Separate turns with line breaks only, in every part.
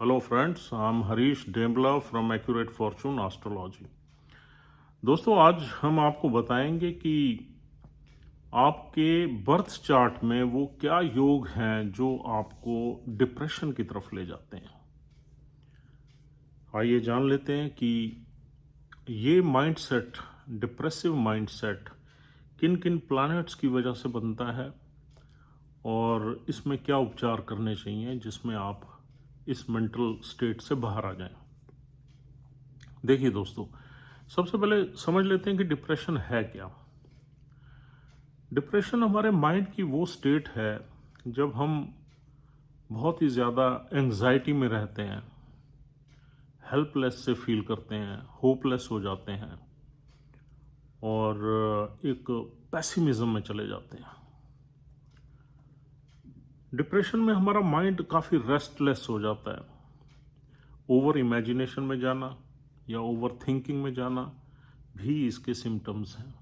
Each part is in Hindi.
Hello friends, I am Harish Dembla from accurate fortune astrology. दोस्तों, आज हम आपको बताएंगे कि आपके बर्थ चार्ट में वो क्या योग हैं जो आपको डिप्रेशन की तरफ ले जाते हैं। आइए जान लेते हैं कि ये माइंडसेट, डिप्रेसिव माइंडसेट, किन किन प्लैनेट्स की वजह से बनता है और इसमें क्या उपचार करने चाहिए जिसमें आप इस मेंटल स्टेट से बाहर आ जाएं। देखिए दोस्तों, सबसे पहले समझ लेते हैं कि डिप्रेशन है क्या। डिप्रेशन हमारे माइंड की वो स्टेट है जब हम बहुत ही ज़्यादा एंजाइटी में रहते हैं, हेल्पलेस से फील करते हैं, होपलेस हो जाते हैं और एक पैसिमिज्म में चले जाते हैं। डिप्रेशन में हमारा माइंड काफ़ी रेस्टलेस हो जाता है। ओवर इमेजिनेशन में जाना या ओवर थिंकिंग में जाना भी इसके सिम्टम्स हैं।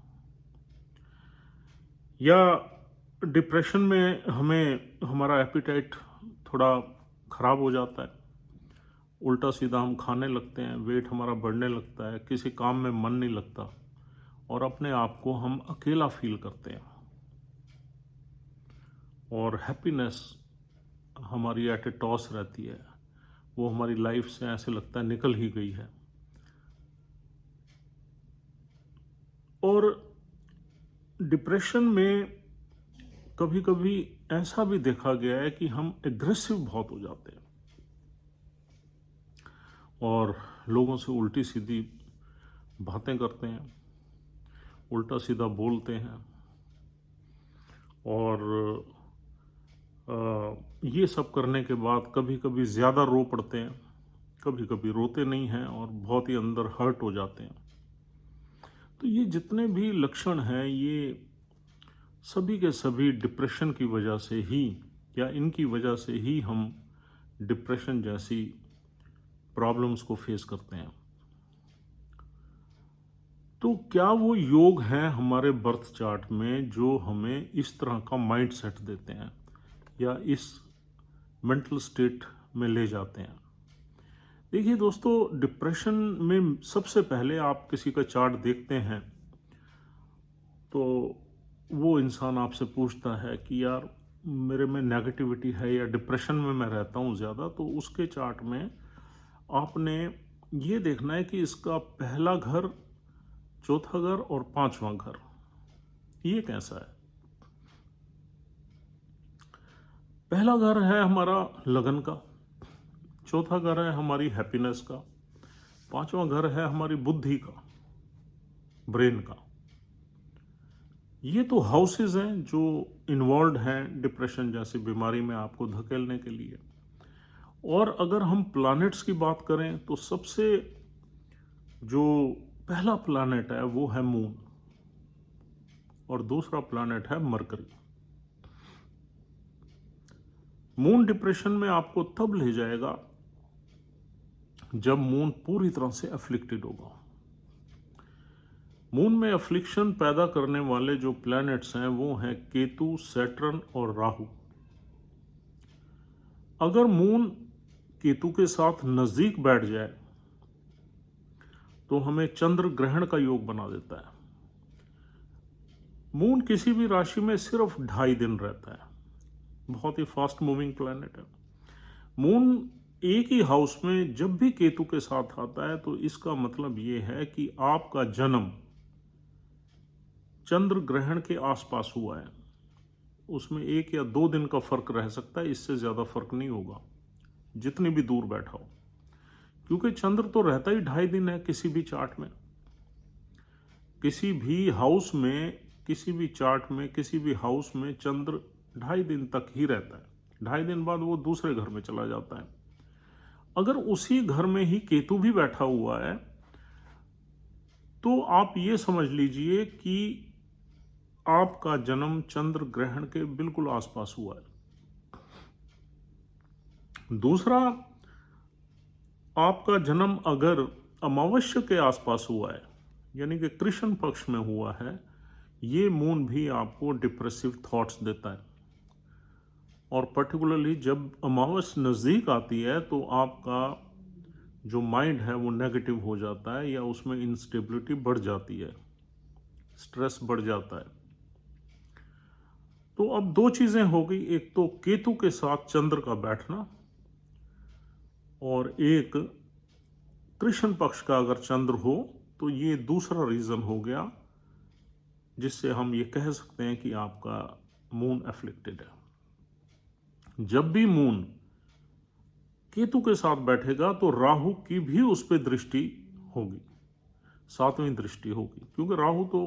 या डिप्रेशन में हमें हमारा एपिटाइट थोड़ा ख़राब हो जाता है, उल्टा सीधा हम खाने लगते हैं, वेट हमारा बढ़ने लगता है, किसी काम में मन नहीं लगता और अपने आप को हम अकेला फील करते हैं और हैप्पीनेस हमारी एट ए टॉस रहती है, वो हमारी लाइफ से ऐसे लगता है निकल ही गई है। और डिप्रेशन में कभी कभी ऐसा भी देखा गया है कि हम एग्रेसिव बहुत हो जाते हैं और लोगों से उल्टी सीधी बातें करते हैं, उल्टा सीधा बोलते हैं और ये सब करने के बाद कभी कभी ज़्यादा रो पड़ते हैं, कभी कभी रोते नहीं हैं और बहुत ही अंदर हर्ट हो जाते हैं। तो ये जितने भी लक्षण हैं, ये सभी के सभी डिप्रेशन की वजह से ही या इनकी वजह से ही हम डिप्रेशन जैसी प्रॉब्लम्स को फेस करते हैं। तो क्या वो योग हैं हमारे बर्थ चार्ट में जो हमें इस तरह का माइंड सेट देते हैं या इस मेंटल स्टेट में ले जाते हैं? देखिए दोस्तों, डिप्रेशन में सबसे पहले आप किसी का चार्ट देखते हैं तो वो इंसान आपसे पूछता है कि यार मेरे में नेगेटिविटी है या डिप्रेशन में मैं रहता हूँ ज़्यादा, तो उसके चार्ट में आपने ये देखना है कि इसका पहला घर, चौथा घर और पांचवा घर ये कैसा है। पहला घर है हमारा लगन का, चौथा घर है हमारी हैप्पीनेस का, पांचवा घर है हमारी बुद्धि का, ब्रेन का। ये तो हाउसेज हैं जो इन्वॉल्व हैं डिप्रेशन जैसी बीमारी में आपको धकेलने के लिए। और अगर हम प्लैनेट्स की बात करें तो सबसे जो पहला प्लैनेट है वो है मून और दूसरा प्लैनेट है मरकरी। मून डिप्रेशन में आपको तब ले जाएगा जब मून पूरी तरह से अफ्लिक्टेड होगा। मून में अफ्लिक्शन पैदा करने वाले जो प्लैनेट्स हैं वो हैं केतु, सैटर्न और राहु। अगर मून केतु के साथ नजदीक बैठ जाए तो हमें चंद्र ग्रहण का योग बना देता है। मून किसी भी राशि में सिर्फ 2.5 दिन रहता है, बहुत ही फास्ट मूविंग प्लैनेट है। मून एक ही हाउस में जब भी केतु के साथ आता है तो इसका मतलब ये है कि आपका जन्म चंद्र ग्रहण के आसपास हुआ है। उसमें 1 या 2 दिन का फर्क रह सकता है, इससे ज्यादा फर्क नहीं होगा जितनी भी दूर बैठा हो, क्योंकि चंद्र तो रहता ही 2.5 दिन है किसी भी चार्ट में। किसी भी हाउस में, किसी भी चार्ट में, किसी भी हाउस में चंद्र 2.5 दिन तक ही रहता है। 2.5 दिन बाद वो दूसरे घर में चला जाता है। अगर उसी घर में ही केतु भी बैठा हुआ है तो आप ये समझ लीजिए कि आपका जन्म चंद्र ग्रहण के बिल्कुल आसपास हुआ है। दूसरा, आपका जन्म अगर अमावस्या के आसपास हुआ है यानी कि कृष्ण पक्ष में हुआ है, ये मून भी आपको डिप्रेसिव थॉट्स देता है और पर्टिकुलरली जब अमावस नज़दीक आती है तो आपका जो माइंड है वो नेगेटिव हो जाता है या उसमें इंस्टेबिलिटी बढ़ जाती है, स्ट्रेस बढ़ जाता है। तो अब दो चीज़ें हो गई, एक तो केतु के साथ चंद्र का बैठना और एक कृष्ण पक्ष का अगर चंद्र हो, तो ये दूसरा रीज़न हो गया जिससे हम ये कह सकते हैं कि आपका मून एफ्लिक्टेड है। जब भी मून केतु के साथ बैठेगा तो राहु की भी उस पर दृष्टि होगी, 7वीं दृष्टि होगी, क्योंकि राहु तो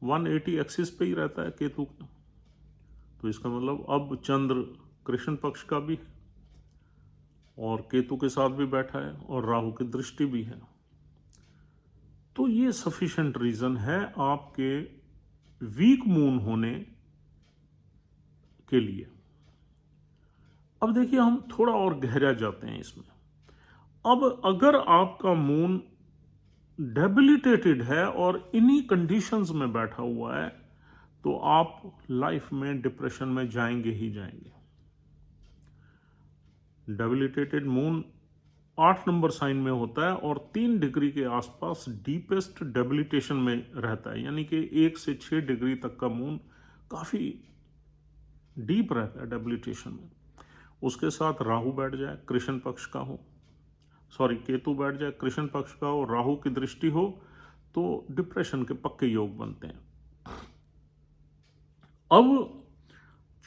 180 एक्सिस पे ही रहता है केतु का। तो इसका मतलब अब चंद्र कृष्ण पक्ष का भी है और केतु के साथ भी बैठा है और राहु की दृष्टि भी है। तो ये सफिशिएंट रीजन है आपके वीक मून होने के लिए। अब देखिए हम थोड़ा और गहरा जाते हैं इसमें। अब अगर आपका मून डेबिलिटेटेड है और इन्हीं कंडीशंस में बैठा हुआ है तो आप लाइफ में डिप्रेशन में जाएंगे ही जाएंगे। डेबिलिटेटेड मून 8 नंबर साइन में होता है और 3 डिग्री के आसपास डीपेस्ट डेबिलिटेशन में रहता है, यानी कि 1 से 6 डिग्री तक का मून काफ़ी डीप रहता है डेबिलिटेशन में। उसके साथ राहु बैठ जाए, कृष्ण पक्ष का हो, केतु बैठ जाए, कृष्ण पक्ष का हो, राहु की दृष्टि हो, तो डिप्रेशन के पक्के योग बनते हैं। अब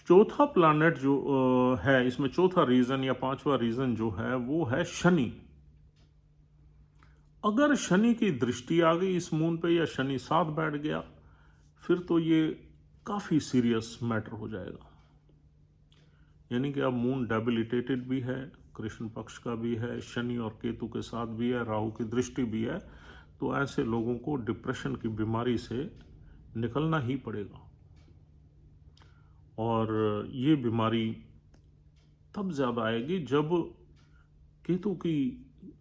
चौथा प्लैनेट जो है इसमें, चौथा रीजन या 5वां रीजन जो है वो है शनि। अगर शनि की दृष्टि आ गई इस मून पे या शनि साथ बैठ गया, फिर तो ये काफी सीरियस मैटर हो जाएगा। यानी कि अब मून डेबिलिटेटेड भी है, कृष्ण पक्ष का भी है, शनि और केतु के साथ भी है, राहु की दृष्टि भी है, तो ऐसे लोगों को डिप्रेशन की बीमारी से निकलना ही पड़ेगा। और ये बीमारी तब ज़्यादा आएगी जब केतु की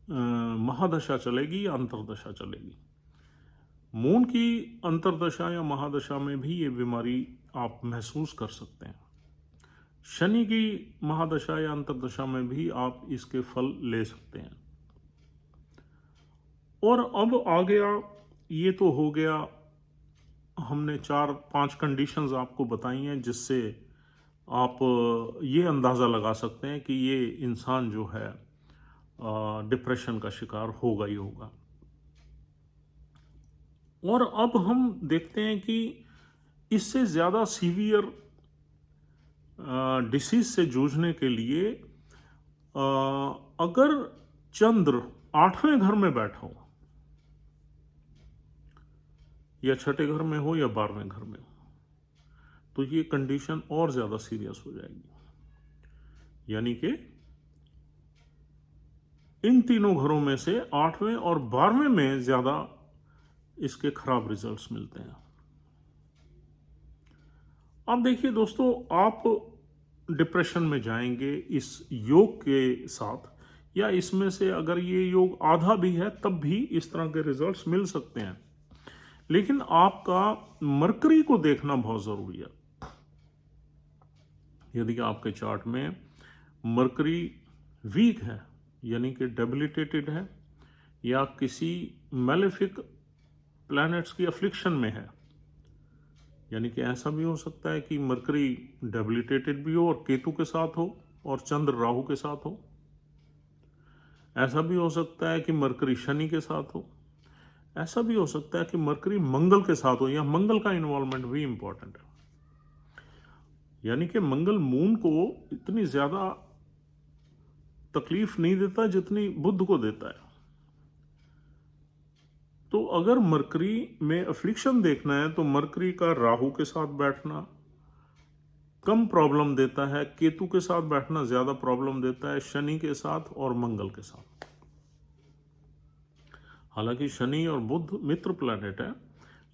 महादशा चलेगी या अंतर्दशा चलेगी। मून की अंतर्दशा या महादशा में भी ये बीमारी आप महसूस कर सकते हैं। शनि की महादशा या अंतर्दशा में भी आप इसके फल ले सकते हैं। और अब आ गया, ये तो हो गया, हमने 4-5 कंडीशंस आपको बताई हैं जिससे आप ये अंदाज़ा लगा सकते हैं कि ये इंसान जो है डिप्रेशन का शिकार होगा ही होगा। और अब हम देखते हैं कि इससे ज़्यादा सीवियर डिसीज से जूझने के लिए अगर चंद्र 8वें घर में बैठा हो या 6ठे घर में हो या 12वें घर में हो, तो ये कंडीशन और ज़्यादा सीरियस हो जाएगी। यानी कि इन तीनों घरों में से 8वें और 12वें में ज़्यादा इसके खराब रिजल्ट्स मिलते हैं। अब देखिए दोस्तों, आप डिप्रेशन में जाएंगे इस योग के साथ, या इसमें से अगर ये योग आधा भी है तब भी इस तरह के रिजल्ट्स मिल सकते हैं। लेकिन आपका मरकरी को देखना बहुत ज़रूरी है। यदि आपके चार्ट में मरकरी वीक है, यानी कि डेबिलिटेटेड है, या किसी मैलेफिक प्लैनेट्स की अफ्लिक्शन में है, यानी कि ऐसा भी हो सकता है कि मरकरी डेबिलिटेटेड भी हो और केतु के साथ हो और चंद्र राहु के साथ हो। ऐसा भी हो सकता है कि मरकरी शनि के साथ हो। ऐसा भी हो सकता है कि मरकरी मंगल के साथ हो, या मंगल का इन्वॉल्वमेंट भी इंपॉर्टेंट है। यानी कि मंगल मून को इतनी ज़्यादा तकलीफ नहीं देता जितनी बुध को देता है। तो अगर मरकरी में अफ्लिक्शन देखना है तो मरकरी का राहु के साथ बैठना कम प्रॉब्लम देता है, केतु के साथ बैठना ज़्यादा प्रॉब्लम देता है, शनि के साथ और मंगल के साथ। हालांकि शनि और बुध मित्र प्लैनेट है,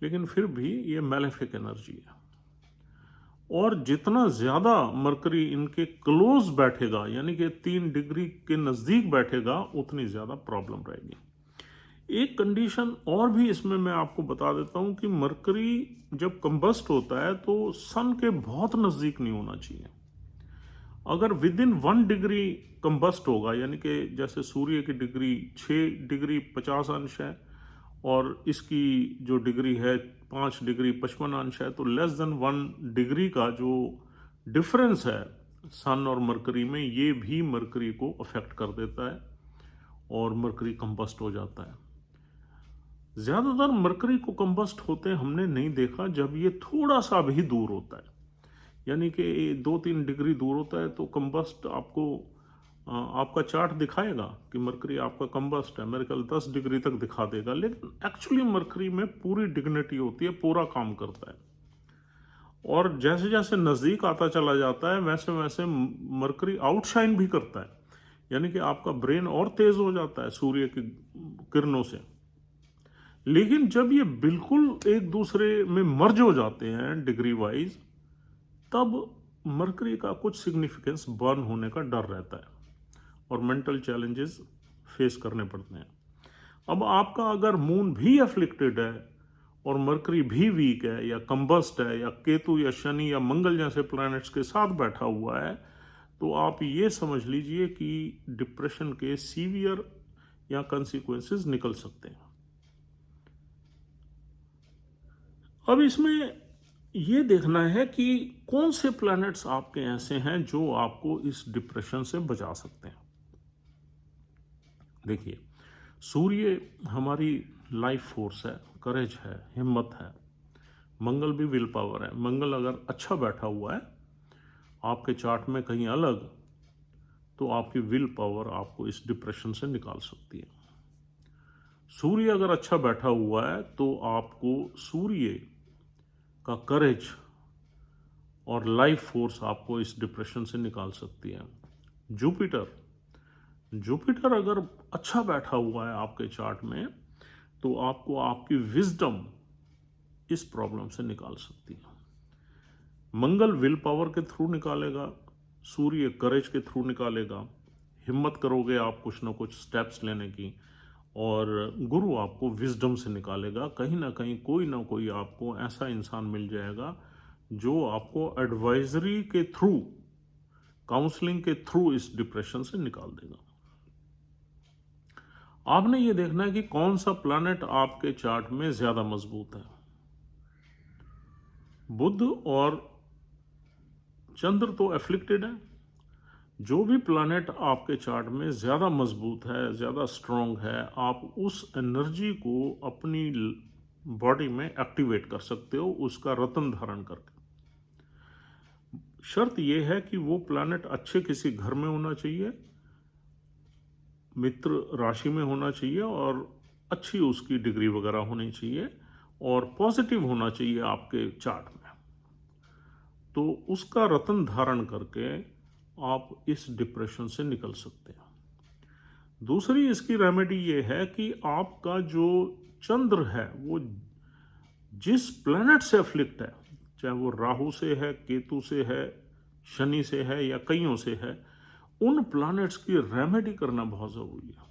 लेकिन फिर भी ये मैलेफिक एनर्जी है। और जितना ज़्यादा मरकरी इनके क्लोज बैठेगा, यानी कि 3 डिग्री के नज़दीक बैठेगा, उतनी ज़्यादा प्रॉब्लम रहेगी। एक कंडीशन और भी इसमें मैं आपको बता देता हूं कि मरकरी जब कंबस्ट होता है तो सन के बहुत नज़दीक नहीं होना चाहिए। अगर विद इन 1 डिग्री कंबस्ट होगा, यानी कि जैसे सूर्य की डिग्री 6 डिग्री 50 अंश है और इसकी जो डिग्री है 5 डिग्री 55 अंश है, तो लेस देन 1 डिग्री का जो डिफरेंस है सन और मरकरी में, ये भी मरकरी को अफेक्ट कर देता है और मरकरी कंबस्ट हो जाता है। ज़्यादातर मरकरी को कंबस्ट होते हमने नहीं देखा जब ये थोड़ा सा भी दूर होता है, यानी कि 2-3 डिग्री दूर होता है तो कंबस्ट आपको आपका चार्ट दिखाएगा कि मरकरी आपका कंबस्ट है, मेरे ख्याल 10 डिग्री तक दिखा देगा, लेकिन एक्चुअली मरकरी में पूरी डिग्निटी होती है, पूरा काम करता है। और जैसे जैसे नज़दीक आता चला जाता है वैसे वैसे मरकरी आउटशाइन भी करता है, यानी कि आपका ब्रेन और तेज़ हो जाता है सूर्य की किरणों से। लेकिन जब ये बिल्कुल एक दूसरे में मर्ज हो जाते हैं डिग्री वाइज, तब मरकरी का कुछ सिग्निफिकेंस बर्न होने का डर रहता है और मेंटल चैलेंजेस फेस करने पड़ते हैं। अब आपका अगर मून भी अफ्लिक्टेड है और मरकरी भी वीक है या कंबस्ट है या केतु या शनि या मंगल जैसे प्लैनेट्स के साथ बैठा हुआ है, तो आप ये समझ लीजिए कि डिप्रेशन के सीवियर या कंसिक्वेंसेस निकल सकते हैं। अब इसमें ये देखना है कि कौन से प्लैनेट्स आपके ऐसे हैं जो आपको इस डिप्रेशन से बचा सकते हैं। देखिए, सूर्य हमारी लाइफ फोर्स है, करेज है, हिम्मत है। मंगल भी विल पावर है। मंगल अगर अच्छा बैठा हुआ है आपके चार्ट में कहीं अलग, तो आपकी विल पावर आपको इस डिप्रेशन से निकाल सकती है। सूर्य अगर अच्छा बैठा हुआ है तो आपको सूर्य का करेज और लाइफ फोर्स आपको इस डिप्रेशन से निकाल सकती है। जुपिटर अगर अच्छा बैठा हुआ है आपके चार्ट में, तो आपको आपकी विजडम इस प्रॉब्लम से निकाल सकती है। मंगल विल पावर के थ्रू निकालेगा, सूर्य करेज के थ्रू निकालेगा। हिम्मत करोगे आप कुछ ना कुछ स्टेप्स लेने की, और गुरु आपको विजडम से निकालेगा। कहीं ना कहीं कोई ना कोई आपको ऐसा इंसान मिल जाएगा जो आपको एडवाइजरी के थ्रू, काउंसलिंग के थ्रू इस डिप्रेशन से निकाल देगा। आपने ये देखना है कि कौन सा प्लैनेट आपके चार्ट में ज्यादा मजबूत है। बुध और चंद्र तो एफ्लिक्टेड है। जो भी प्लैनेट आपके चार्ट में ज़्यादा मजबूत है, ज़्यादा स्ट्रॉन्ग है, आप उस एनर्जी को अपनी बॉडी में एक्टिवेट कर सकते हो, उसका रत्न धारण करके। शर्त यह है कि वो प्लैनेट अच्छे किसी घर में होना चाहिए, मित्र राशि में होना चाहिए, और अच्छी उसकी डिग्री वगैरह होनी चाहिए, और पॉजिटिव होना चाहिए आपके चार्ट में। तो उसका रत्न धारण करके आप इस डिप्रेशन से निकल सकते हैं। दूसरी इसकी रेमेडी ये है कि आपका जो चंद्र है वो जिस प्लैनेट से अफ्लिक्ट है, चाहे वो राहु से है, केतु से है, शनि से है या कईयों से है, उन प्लैनेट्स की रेमेडी करना बहुत ज़रूरी है।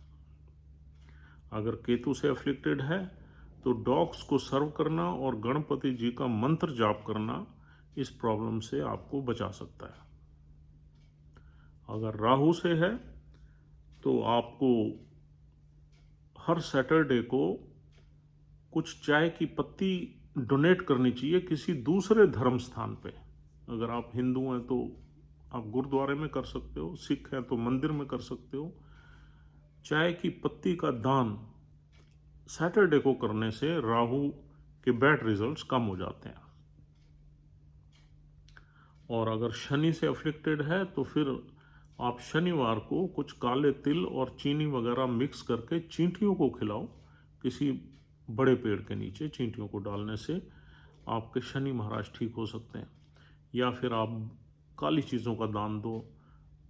अगर केतु से अफ्लिक्टेड है तो डॉग्स को सर्व करना और गणपति जी का मंत्र जाप करना इस प्रॉब्लम से आपको बचा सकता है। अगर राहु से है तो आपको हर सैटरडे को कुछ चाय की पत्ती डोनेट करनी चाहिए किसी दूसरे धर्म स्थान पे। अगर आप हिंदू हैं तो आप गुरुद्वारे में कर सकते हो, सिख हैं तो मंदिर में कर सकते हो। चाय की पत्ती का दान सैटरडे को करने से राहु के बैड रिजल्ट्स कम हो जाते हैं। और अगर शनि से अफ्लिक्टेड है तो फिर आप शनिवार को कुछ काले तिल और चीनी वगैरह मिक्स करके चींटियों को खिलाओ। किसी बड़े पेड़ के नीचे चींटियों को डालने से आपके शनि महाराज ठीक हो सकते हैं। या फिर आप काली चीज़ों का दान दो,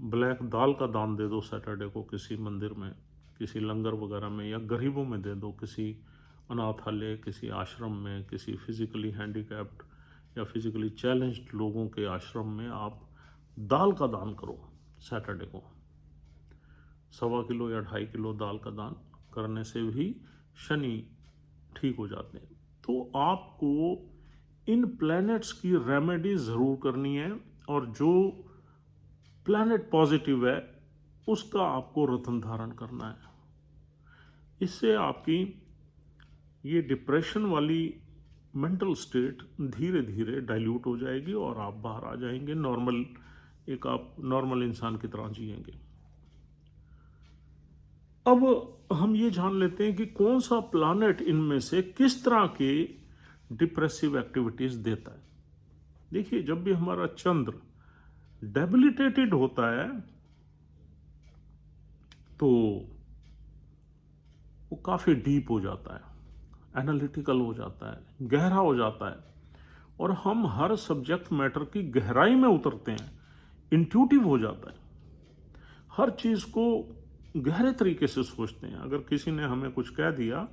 ब्लैक दाल का दान दे दो सैटरडे को किसी मंदिर में, किसी लंगर वगैरह में, या गरीबों में दे दो, किसी अनाथालय, किसी आश्रम में, किसी फिजिकली हैंडीकैप्ड या फिजिकली चैलेंज्ड लोगों के आश्रम में आप दाल का दान करो सैटरडे को। 1.25 किलो या 2.5 किलो दाल का दान करने से भी शनि ठीक हो जाते हैं। तो आपको इन प्लैनेट्स की रेमेडी ज़रूर करनी है, और जो प्लैनेट पॉजिटिव है उसका आपको रत्न धारण करना है। इससे आपकी ये डिप्रेशन वाली मेंटल स्टेट धीरे धीरे डाइल्यूट हो जाएगी और आप बाहर आ जाएंगे, आप नॉर्मल इंसान की तरह जिएंगे। अब हम ये जान लेते हैं कि कौन सा प्लैनेट इनमें से किस तरह के डिप्रेसिव एक्टिविटीज देता है। देखिए, जब भी हमारा चंद्र डेबिलिटेटेड होता है तो वो काफी डीप हो जाता है, एनालिटिकल हो जाता है, गहरा हो जाता है, और हम हर सब्जेक्ट मैटर की गहराई में उतरते हैं, इंट्यूटिव हो जाता है, हर चीज को गहरे तरीके से सोचते हैं। अगर किसी ने हमें कुछ कह दिया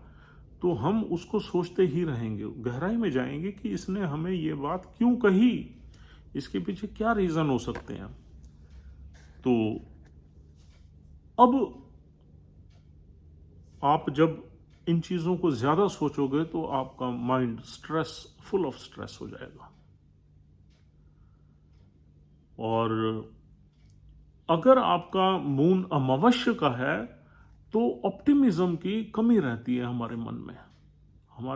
तो हम उसको सोचते ही रहेंगे, गहराई में जाएंगे कि इसने हमें ये बात क्यों कही, इसके पीछे क्या रीजन हो सकते हैं। तो अब आप जब इन चीजों को ज्यादा सोचोगे तो आपका माइंड फुल ऑफ स्ट्रेस हो जाएगा। और अगर आपका मून अमावस्या का है तो ऑप्टिमिज्म की कमी रहती है हमारे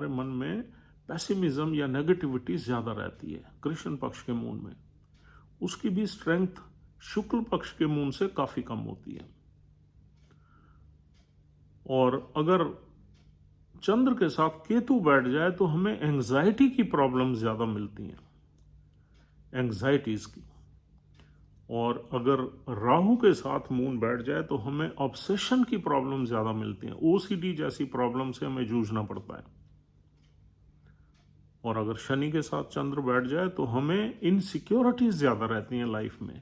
मन में पेसिमिज्म या नेगेटिविटी ज्यादा रहती है कृष्ण पक्ष के मून में। उसकी भी स्ट्रेंथ शुक्ल पक्ष के मून से काफी कम होती है। और अगर चंद्र के साथ केतु बैठ जाए तो हमें एंजाइटी की प्रॉब्लम ज्यादा मिलती हैं, एंजाइटीज की। और अगर राहु के साथ मून बैठ जाए तो हमें ऑब्सेशन की प्रॉब्लम ज्यादा मिलती हैं, ओसीडी जैसी प्रॉब्लम से हमें जूझना पड़ता है। और अगर शनि के साथ चंद्र बैठ जाए तो हमें इनसिक्योरिटीज ज्यादा रहती हैं, लाइफ में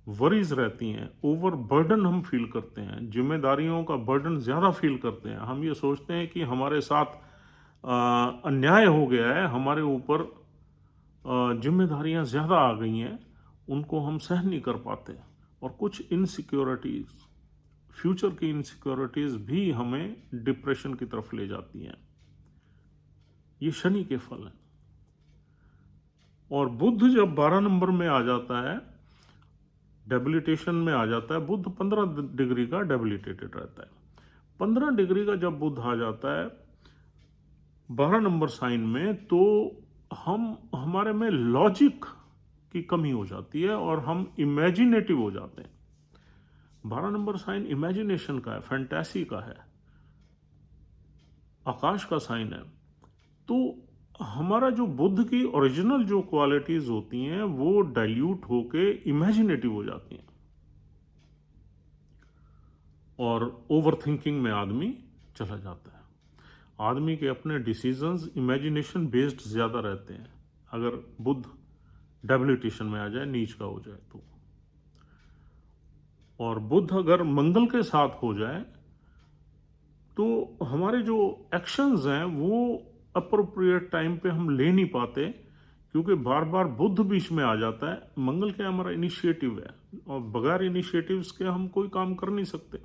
वरीज रहती हैं, ओवर बर्डन हम फील करते हैं, जिम्मेदारियों का बर्डन ज्यादा फील करते हैं। हम ये सोचते हैं कि हमारे साथ अन्याय हो गया है, हमारे ऊपर जिम्मेदारियां ज्यादा आ गई हैं, उनको हम सहन नहीं कर पाते। और कुछ इनसिक्योरिटीज, फ्यूचर की इनसिक्योरिटीज भी हमें डिप्रेशन की तरफ ले जाती हैं। ये शनि के फल हैं। और बुध जब 12 नंबर में आ जाता है, डेबिलिटेशन में आ जाता है, बुध 15 डिग्री का डेबिलिटेटेड रहता है। 15 डिग्री का जब बुध आ जाता है 12 नंबर साइन में, तो हमारे में लॉजिक की कमी हो जाती है और हम इमेजिनेटिव हो जाते हैं। 12 नंबर साइन इमेजिनेशन का है, फैंटेसी का है, आकाश का साइन है। तो हमारा जो बुध की ओरिजिनल जो क्वालिटीज होती हैं वो डाइल्यूट होके इमेजिनेटिव हो जाती हैं, और ओवर थिंकिंग में आदमी चला जाता है। आदमी के अपने डिसीजंस इमेजिनेशन बेस्ड ज्यादा रहते हैं अगर बुध डेबिलिटेशन में आ जाए, नीच का हो जाए तो। और बुध अगर मंगल के साथ हो जाए तो हमारे जो एक्शंस हैं वो अप्रोप्रिएट टाइम पे हम ले नहीं पाते, क्योंकि बार बार बुध बीच में आ जाता है। मंगल क्या हमारा इनिशिएटिव है, और बगैर इनिशिएटिव्स के हम कोई काम कर नहीं सकते।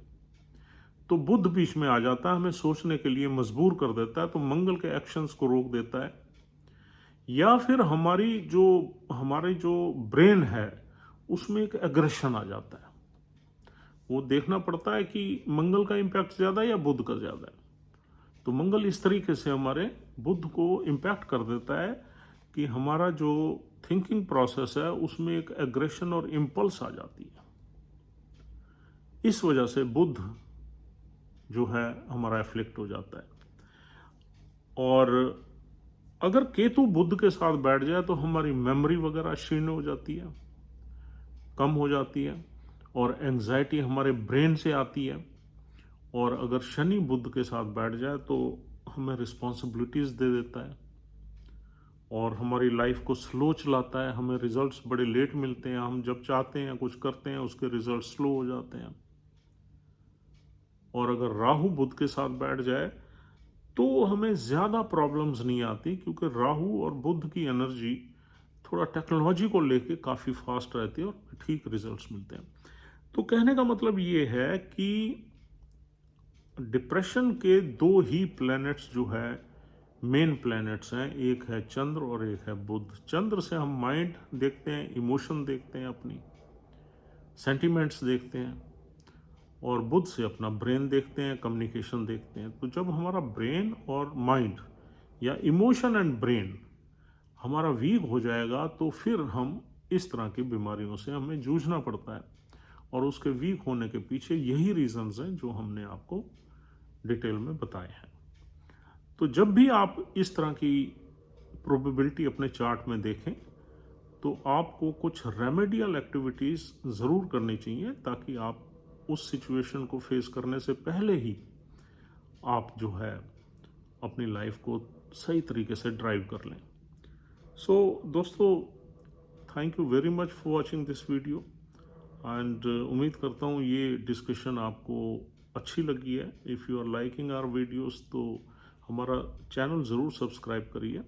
तो बुध बीच में आ जाता है, हमें सोचने के लिए मजबूर कर देता है, तो मंगल के एक्शंस को रोक देता है। या फिर हमारी जो ब्रेन है उसमें एक एग्रेशन आ जाता है। वो देखना पड़ता है कि मंगल का इम्पैक्ट ज्यादा है या बुध का ज्यादा है। तो मंगल इस तरीके से हमारे बुध को इम्पैक्ट कर देता है कि हमारा जो थिंकिंग प्रोसेस है उसमें एक एग्रेशन और इम्पल्स आ जाती है। इस वजह से बुध जो है हमारा एफ्लिक्ट हो जाता है। और अगर केतु बुध के साथ बैठ जाए तो हमारी मेमोरी वगैरह क्षीण हो जाती है, कम हो जाती है, और एंजाइटी हमारे ब्रेन से आती है। और अगर शनि बुध के साथ बैठ जाए तो हमें रिस्पॉन्सिबिलिटीज दे देता है और हमारी लाइफ को स्लो चलाता है। हमें रिजल्ट्स बड़े लेट मिलते हैं, हम जब चाहते हैं कुछ करते हैं उसके रिजल्ट स्लो हो जाते हैं। और अगर राहु बुध के साथ बैठ जाए तो हमें ज्यादा प्रॉब्लम्स नहीं आती, क्योंकि राहु और बुध की एनर्जी थोड़ा टेक्नोलॉजी को लेके काफी फास्ट रहती है और ठीक रिजल्ट्स मिलते हैं। तो कहने का मतलब ये है कि डिप्रेशन के दो ही प्लैनेट्स जो है मेन प्लैनेट्स हैं, एक है चंद्र और एक है बुध। चंद्र से हम माइंड देखते हैं, इमोशन देखते हैं अपनी, सेंटिमेंट्स देखते हैं, और बुध से अपना ब्रेन देखते हैं, कम्युनिकेशन देखते हैं। तो जब हमारा ब्रेन और माइंड या इमोशन एंड ब्रेन हमारा वीक हो जाएगा तो फिर हम इस तरह की बीमारियों से हमें जूझना पड़ता है। और उसके वीक होने के पीछे यही रीजंस हैं जो हमने आपको डिटेल में बताए हैं। तो जब भी आप इस तरह की प्रोबेबिलिटी अपने चार्ट में देखें तो आपको कुछ रेमेडियल एक्टिविटीज़ ज़रूर करनी चाहिए, ताकि आप उस सिचुएशन को फेस करने से पहले ही आप जो है अपनी लाइफ को सही तरीके से ड्राइव कर लें। सो दोस्तों, thank you very much for watching this video, and उम्मीद करता हूँ ये डिस्कशन आपको अच्छी लगी है। If you are liking our videos तो हमारा चैनल ज़रूर सब्सक्राइब करिए,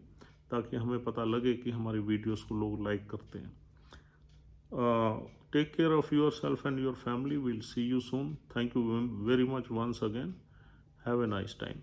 ताकि हमें पता लगे कि हमारी वीडियोस को लोग लाइक करते हैं। Take care of yourself and your family. Will see you soon. Thank you very much once again. Have a nice time.